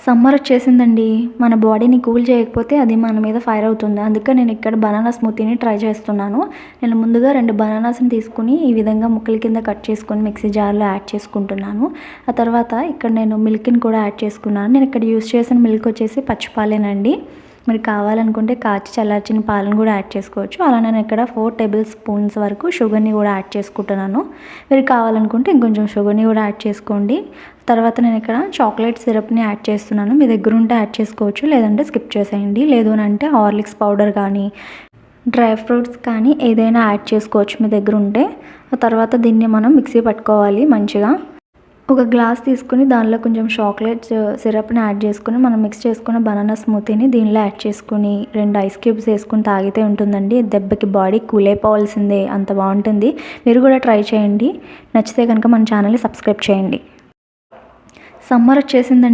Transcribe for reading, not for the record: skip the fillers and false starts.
Summer వచ్చేసిందండి. మన బాడీని కూల్ చేయకపోతే అది మన మీద ఫైర్ అవుతుంది. అందుకే నేను ఇక్కడ బనానా స్మూతీని ట్రై చేస్తున్నాను. నేను ముందుగా 2 బనానాస్‌ని తీసుకొని ఈ విధంగా ముక్కల కింద కట్ చేసుకొని మిక్సీ జార్‌లో యాడ్ చేసుకుంటున్నాను. ఆ తర్వాత ఇక్కడ నేను మిల్క్‌ని కూడా యాడ్ చేసుకున్నాను. నేను ఇక్కడ యూజ్ చేసిన మిల్క్ వచ్చేసి పచ్చి పాలేనండి. మీరు కావాలనుకుంటే కాచి చల్లార్చిన పాలను కూడా యాడ్ చేసుకోవచ్చు. అలా నేను ఇక్కడ 4 టేబుల్ స్పూన్స్ వరకు షుగర్‌ని కూడా యాడ్ చేసుకుంటున్నాను. మీరు కావాలనుకుంటే ఇంకొంచెం షుగర్‌ని కూడా యాడ్ చేసుకోండి. తర్వాత నేను ఇక్కడ చాక్లెట్ సిరప్‌ని యాడ్ చేస్తున్నాను. మీ దగ్గర ఉంటే యాడ్ చేసుకోవచ్చు, లేదంటే స్కిప్ చేసేయండి. లేదు అనంటే హార్లిక్స్ పౌడర్ కానీ, డ్రై ఫ్రూట్స్ కానీ ఏదైనా యాడ్ చేసుకోవచ్చు మీ దగ్గర ఉంటే. ఆ తర్వాత దీన్ని మనం మిక్సీ పట్టుకోవాలి మంచిగా. ఒక గ్లాస్ తీసుకొని దానిలో కొంచెం చాక్లెట్ సిరప్‌ని యాడ్ చేసుకొని మనం మిక్స్ చేసుకున్న బనానా స్మూతీని దీనిలో యాడ్ చేసుకొని 2 ఐస్ క్యూబ్స్ వేసుకొని తాగితే ఉంటుందండి. దెబ్బకి బాడీ కూల్ అయిపోవాల్సిందే, అంత బాగుంటుంది. మీరు కూడా ట్రై చేయండి. నచ్చితే కనుక మన ఛానల్ని సబ్స్క్రైబ్ చేయండి. సమ్మర్ వచ్చేసిందండి.